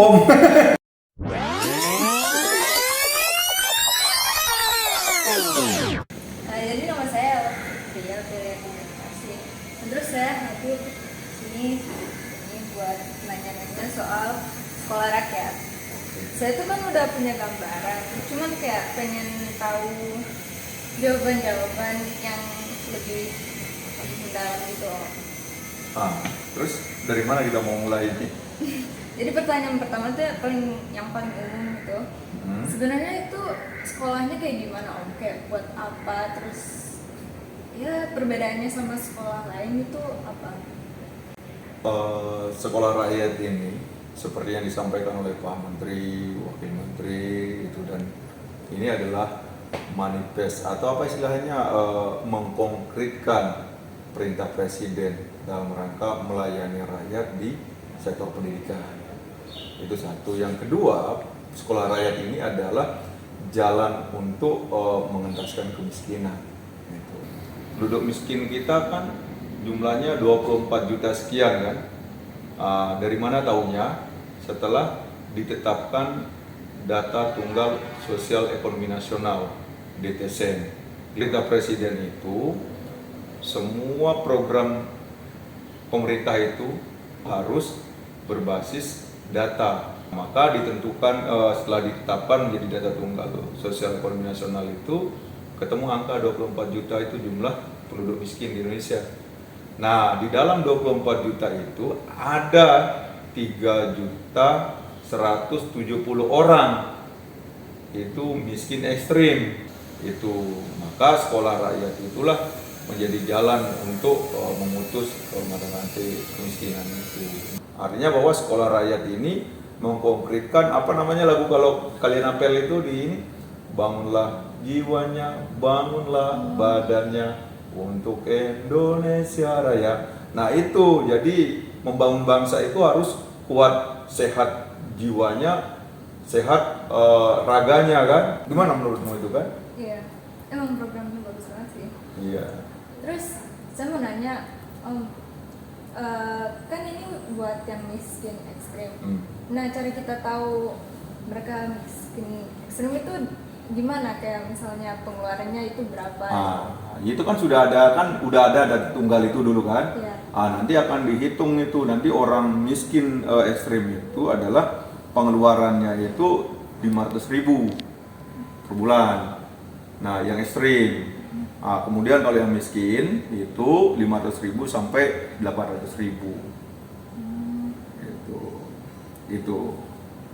Om. Jadi nama saya Pria Pilihan Komunikasi. Terus saya hadir sini buat nanya-nanya soal sekolah rakyat. Saya tuh kan udah punya gambaran, cuman kayak pengen tahu jawaban-jawaban yang lebih mendalam gitu. Terus dari mana kita mau mulai ini? Jadi pertanyaan pertama tuh yang paling umum gitu. Sebenarnya itu sekolahnya kayak gimana Om? Kayak buat apa? Terus ya perbedaannya sama sekolah lain itu apa? Sekolah rakyat ini seperti yang disampaikan oleh Pak Menteri, Wakil Menteri itu, dan ini adalah manifest atau apa istilahnya, mengkonkretkan perintah Presiden dalam rangka melayani rakyat di sektor pendidikan. Itu satu. Yang kedua, sekolah rakyat ini adalah jalan untuk mengentaskan kemiskinan. Gitu. Penduduk miskin kita kan jumlahnya 24 juta sekian kan. Dari mana taunya? Setelah ditetapkan data tunggal sosial ekonomi nasional DTSN. Perintah Presiden itu semua program pemerintah itu harus berbasis data. Maka ditentukan setelah ditetapkan menjadi data tunggal sosial ekonomi nasional itu ketemu angka 24 juta itu jumlah penduduk miskin di Indonesia. Nah, di dalam 24 juta itu ada 3.170.000 orang itu miskin ekstrim. Itu maka sekolah rakyat itulah menjadi jalan untuk memutus mata rantai kemiskinan itu. Artinya bahwa sekolah rakyat ini mengkonkretkan apa namanya lagu kalau kalian apel itu di ini, bangunlah jiwanya, bangunlah badannya untuk Indonesia Raya. Nah itu jadi membangun bangsa itu harus kuat, sehat jiwanya, sehat raganya kan. Gimana menurutmu itu kan? Iya, emang programnya bagus banget sih. Iya. Terus saya mau nanya Om, kan ini buat yang miskin ekstrim. Nah cara kita tahu mereka miskin ekstrim itu gimana? Kayak misalnya pengeluarannya itu berapa? Itu kan sudah ada data tunggal itu dulu kan. Iya. Nanti akan dihitung itu, nanti orang miskin ekstrim itu adalah pengeluarannya itu 500.000 per bulan. Nah yang ekstrim. Kemudian kalau yang miskin itu 500.000 sampai 800.000. Itu.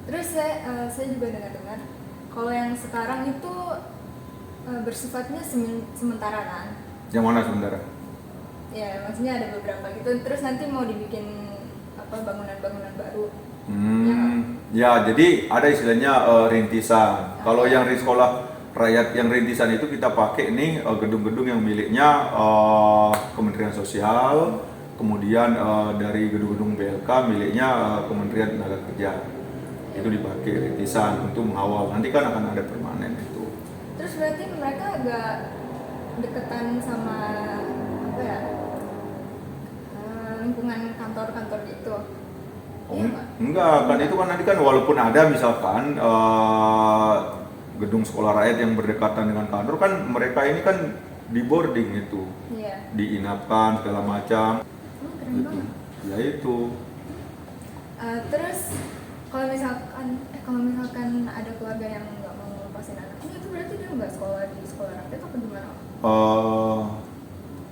Terus saya juga dengar kalau yang sekarang itu bersifatnya sementara kan? Yang mana sementara? Ya maksudnya ada beberapa gitu. Terus nanti mau dibikin bangunan-bangunan baru. Ya jadi ada istilahnya rintisan. Kalau yang di sekolah rakyat yang rintisan itu kita pakai nih gedung-gedung yang miliknya Kementerian Sosial, kemudian dari gedung-gedung BLK miliknya Kementerian Tenaga Kerja. Itu dipakai rintisan untuk mengawal. Nanti kan akan ada permanen itu. Terus berarti mereka agak deketan sama apa ya? Lingkungan kantor-kantor gitu. Enggak, kan itu kan nanti kan walaupun ada misalkan gedung sekolah rakyat yang berdekatan dengan kantor kan mereka ini kan di boarding itu, diinapkan segala macam. Keren Gitu. banget. Ya itu. Terus kalau misalkan ada keluarga yang nggak mau lepasin anaknya itu berarti dia nggak sekolah di sekolah rakyat atau gimana?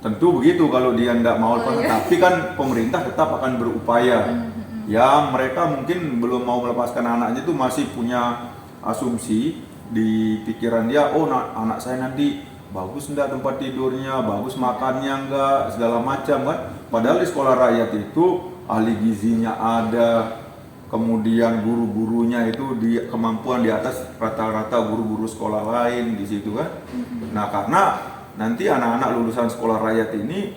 Tentu begitu kalau dia tidak mau lepas, Iya. tapi kan pemerintah tetap akan berupaya. Ya mereka mungkin belum mau melepaskan anaknya itu masih punya asumsi di pikiran dia, oh anak saya nanti bagus enggak tempat tidurnya, bagus makannya enggak, segala macam kan. Padahal di sekolah rakyat itu ahli gizinya ada, kemudian guru-gurunya itu kemampuan di atas rata-rata guru-guru sekolah lain di situ kan. Nah karena nanti anak-anak lulusan sekolah rakyat ini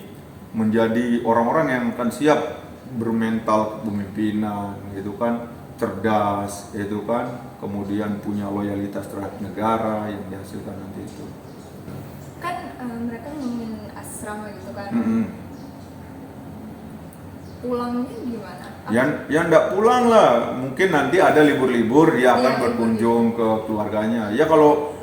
menjadi orang-orang yang akan siap bermental kepemimpinan gitu kan, cerdas itu kan, kemudian punya loyalitas terhadap negara yang dihasilkan nanti itu. Kan mereka ngomongin asrama gitu kan. pulangnya gimana? Yang nggak pulang lah, mungkin nanti ada libur-libur dia akan Iya, berkunjung ke keluarganya. Ya kalau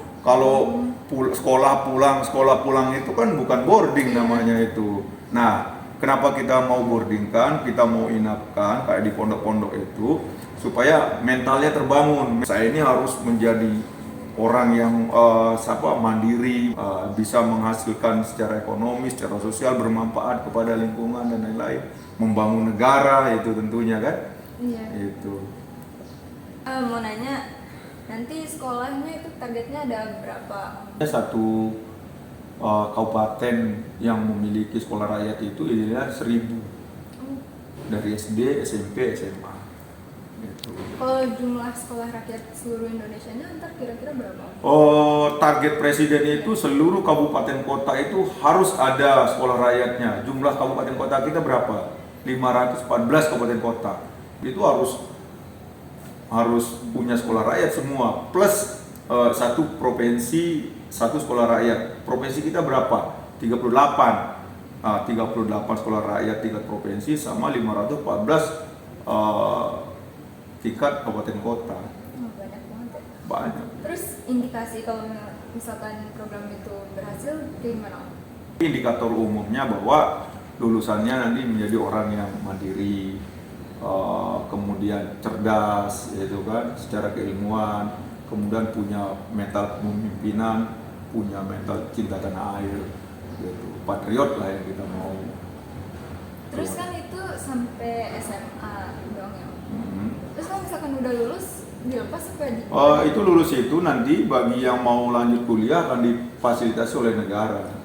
sekolah pulang itu kan bukan boarding namanya itu. Nah, kenapa kita mau boardingkan, kita mau inapkan kayak di pondok-pondok itu supaya mentalnya terbangun. Saya ini harus menjadi orang yang mandiri, bisa menghasilkan secara ekonomi, secara sosial, bermanfaat kepada lingkungan dan lain-lain, membangun negara itu tentunya kan. Iya. Itu. Mau nanya, nanti sekolahnya itu targetnya ada berapa? Satu kabupaten yang memiliki sekolah rakyat itu idealnya 1.000 dari SD, SMP, SMA. Gitu. Kalau jumlah sekolah rakyat seluruh Indonesia ntar kira-kira berapa? Target presiden itu seluruh kabupaten kota itu harus ada sekolah rakyatnya. Jumlah kabupaten kota kita berapa? 514 kabupaten kota. Itu harus punya sekolah rakyat semua. Plus satu provinsi, satu sekolah rakyat. Provinsi kita berapa? 38. 38 sekolah rakyat tingkat provinsi sama 514 tingkat kabupaten kota. Banyak banget ya. Banyak. Terus indikasi kalau misalkan program itu berhasil gimana? Indikator umumnya bahwa lulusannya nanti menjadi orang yang mandiri, kemudian cerdas, yaitu kan, secara keilmuan, kemudian punya mental kepemimpinan, punya mental cinta tanah air, gitu. Patriot lah yang kita mau. Terus kan itu sampai SMA dong ya. Mhm. Terus kalau misalkan udah lulus dilepas sampai di Itu lulus itu nanti bagi yang mau lanjut kuliah akan difasilitasi oleh negara.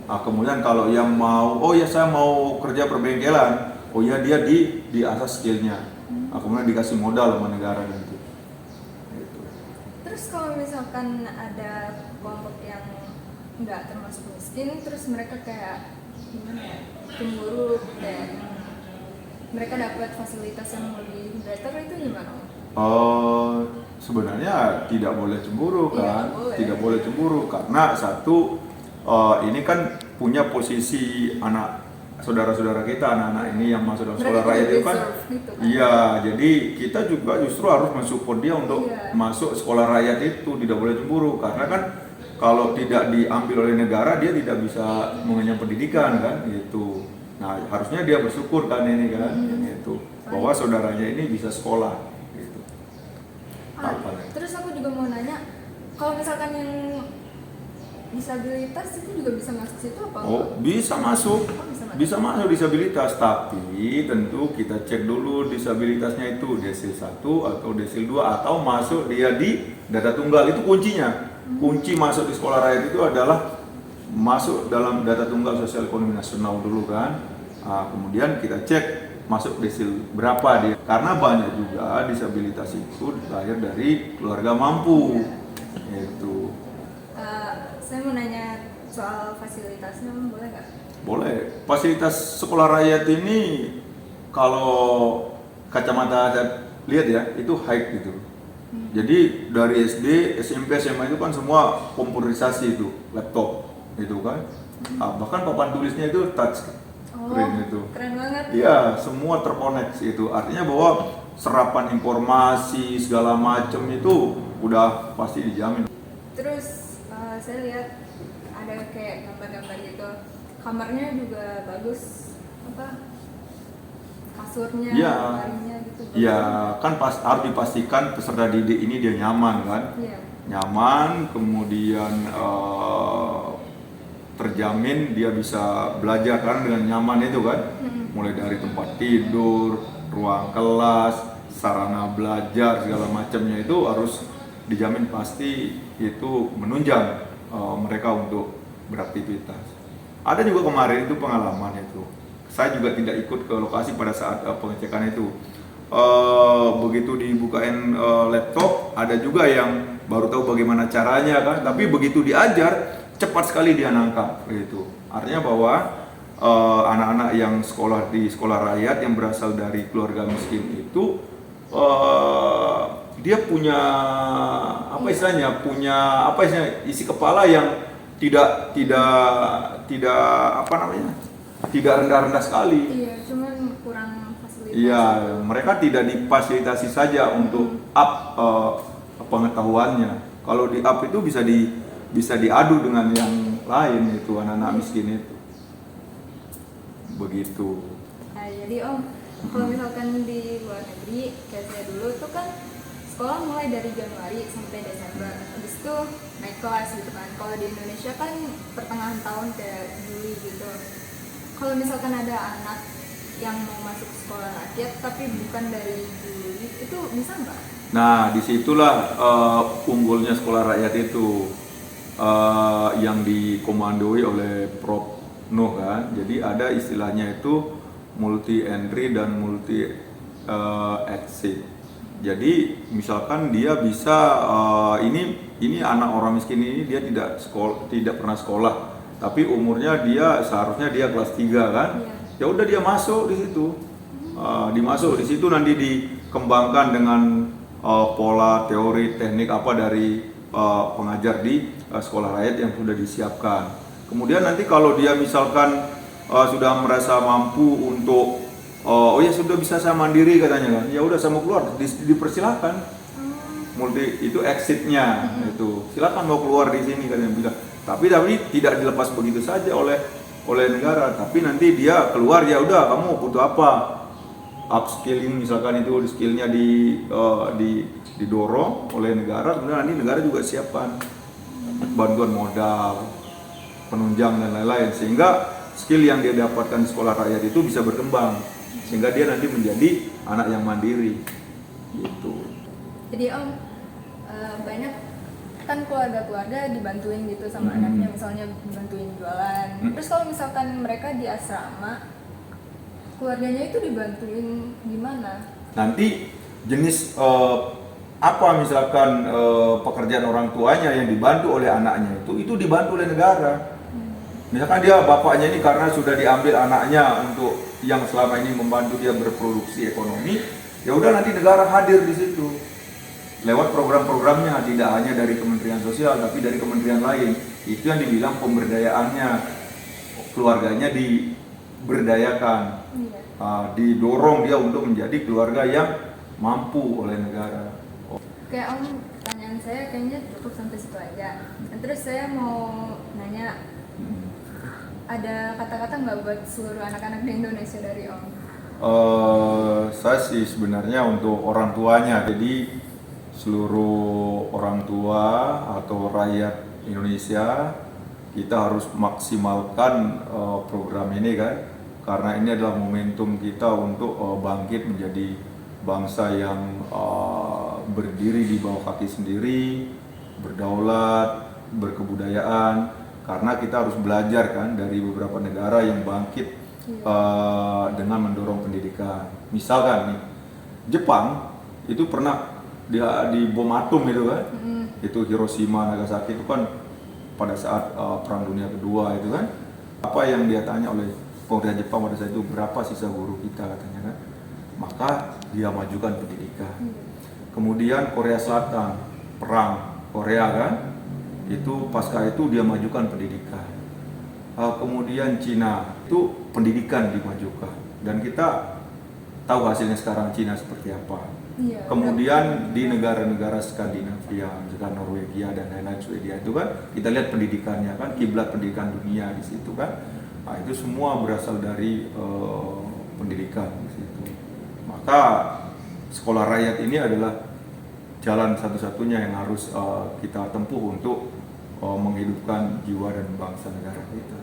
Kemudian kalau yang mau, saya mau kerja perbengkelan, dia di atas skillnya. Kemudian dikasih modal sama negara nanti. Gitu. Terus kalau misalkan ada kelompok yang nggak termasuk miskin, terus mereka kayak gimana ya, cemburu dan mereka dapat fasilitas yang lebih better, itu gimana? Sebenarnya tidak boleh cemburu kan, Iya, boleh. tidak boleh cemburu karena satu, ini kan punya posisi anak saudara-saudara kita, anak-anak ini yang masuk dalam sekolah Mereka rakyat itu kan, deserve gitu kan? iya, jadi kita juga justru harus mensupport dia untuk Iya. masuk sekolah rakyat itu, tidak boleh cemburu karena kan kalau tidak diambil oleh negara dia tidak bisa mengenyam pendidikan kan, gitu. Nah harusnya dia bersyukur kan ini kan, gitu, bahwa saudaranya ini bisa sekolah, gitu. Terus aku juga mau nanya, kalau misalkan yang disabilitas itu juga bisa masuk situ apa enggak? Bisa masuk. Bisa masuk. Bisa masuk disabilitas, tapi tentu kita cek dulu disabilitasnya itu desil 1 atau desil 2 atau masuk dia di data tunggal, itu kuncinya. Kunci masuk di sekolah rakyat itu adalah masuk dalam data tunggal sosial ekonomi nasional dulu kan. Kemudian kita cek masuk desil berapa dia. Karena banyak juga disabilitas itu lahir dari keluarga mampu. Itu. Saya mau nanya soal fasilitasnya, boleh nggak? Boleh. Fasilitas sekolah rakyat ini kalau kacamata saya lihat ya, itu high gitu. Jadi dari SD, SMP, SMA itu kan semua komputerisasi itu, laptop itu kan. Bahkan papan tulisnya itu touch screen itu. Keren banget. Iya, semua terkoneksi itu. Artinya bahwa serapan informasi segala macam itu udah pasti dijamin. Terus saya lihat ada kayak gambar-gambar gitu, kamarnya juga bagus, kasurnya, Iya. lemarinya gitu. Iya, kan harus dipastikan peserta didik ini dia nyaman kan. Iya. Nyaman, kemudian terjamin dia bisa belajar kan dengan nyaman itu kan. Mulai dari tempat tidur, ruang kelas, sarana belajar segala macamnya itu harus dijamin pasti itu menunjang mereka untuk beraktivitas. Ada juga kemarin itu pengalaman itu. Saya juga tidak ikut ke lokasi pada saat pengecekan itu. Begitu dibukain laptop, ada juga yang baru tahu bagaimana caranya kan, tapi begitu diajar cepat sekali dia nangkap gitu. Artinya bahwa anak-anak yang sekolah di sekolah rakyat yang berasal dari keluarga miskin itu dia punya isi kepala yang tidak rendah-rendah sekali. Iya, cuman kurang Iya, mereka tidak difasilitasi saja untuk up pengetahuannya. Kalau di up itu bisa diadu dengan yang lain itu anak-anak miskin itu. Begitu. Nah, jadi Om, kalau misalkan di luar negeri kayak saya dulu tuh kan sekolah mulai dari Januari sampai Desember, habis itu naik kelas gitu kan. Kalau di Indonesia kan pertengahan tahun kayak Juli gitu. Kalau misalkan ada anak yang mau masuk sekolah rakyat tapi bukan dari Juli, itu bisa nggak? Nah, disitulah unggulnya sekolah rakyat itu yang dikomandoi oleh Prof. Nuh kan. Jadi ada istilahnya itu multi entry dan multi exit. Jadi misalkan dia bisa ini anak orang miskin ini dia tidak pernah sekolah, tapi umurnya dia seharusnya dia kelas 3 kan. Ya udah dia masuk di situ. Dimasuk di situ nanti dikembangkan dengan pola teori teknik apa dari pengajar di sekolah rakyat yang sudah disiapkan. Kemudian nanti kalau dia misalkan sudah merasa mampu untuk oh ya sudah bisa saya mandiri katanya kan, ya udah saya mau keluar, dipersilakan. Multi itu exitnya itu, silakan mau keluar di sini katanya bilang. Tapi tidak dilepas begitu saja oleh negara, tapi nanti dia keluar ya udah kamu butuh apa, upskilling misalkan itu skillnya didorong oleh negara, kemudian nanti negara juga siapkan bantuan modal, penunjang dan lain-lain, sehingga skill yang dia dapatkan di sekolah rakyat itu bisa berkembang, sehingga dia nanti menjadi anak yang mandiri gitu. Jadi Om, banyak kan keluarga-keluarga dibantuin gitu sama anaknya, misalnya dibantuin jualan. Terus kalau misalkan mereka di asrama, keluarganya itu dibantuin gimana? Nanti jenis apa misalkan pekerjaan orang tuanya yang dibantu oleh anaknya itu dibantu oleh negara. Misalkan dia bapaknya ini karena sudah diambil anaknya untuk yang selama ini membantu dia berproduksi ekonomi, ya udah nanti negara hadir di situ lewat program-programnya, tidak hanya dari Kementerian Sosial tapi dari kementerian lain. Itu yang dibilang pemberdayaannya, keluarganya diberdayakan, didorong dia untuk menjadi keluarga yang mampu oleh negara. Oke Om, pertanyaan saya kayaknya cukup sampai situ aja. Terus saya mau nanya, ada kata-kata nggak buat seluruh anak-anak di Indonesia dari Om? Saya sih sebenarnya untuk orang tuanya, jadi seluruh orang tua atau rakyat Indonesia kita harus maksimalkan program ini kan, karena ini adalah momentum kita untuk bangkit menjadi bangsa yang berdiri di bawah kaki sendiri, berdaulat, berkebudayaan, karena kita harus belajar kan dari beberapa negara yang bangkit dengan mendorong pendidikan. Misalkan nih, Jepang itu pernah di bom atom itu kan, itu Hiroshima, Nagasaki itu kan pada saat Perang Dunia Kedua itu kan, apa yang dia tanya oleh pemerintah Jepang pada saat itu, berapa sisa guru kita katanya kan, maka dia majukan pendidikan. Kemudian Korea Selatan, perang Korea kan, itu pasca itu dia majukan pendidikan. Kemudian Cina itu pendidikan dimajukan, dan kita tahu hasilnya sekarang Cina seperti apa. Kemudian di negara-negara Skandinavia, misalkan Norwegia dan lain-lain, Swedia itu kan kita lihat pendidikannya kan, kiblat pendidikan dunia di situ kan. Nah, itu semua berasal dari pendidikan di situ. Maka sekolah rakyat ini adalah jalan satu-satunya yang harus kita tempuh untuk menghidupkan jiwa dan bangsa negara kita.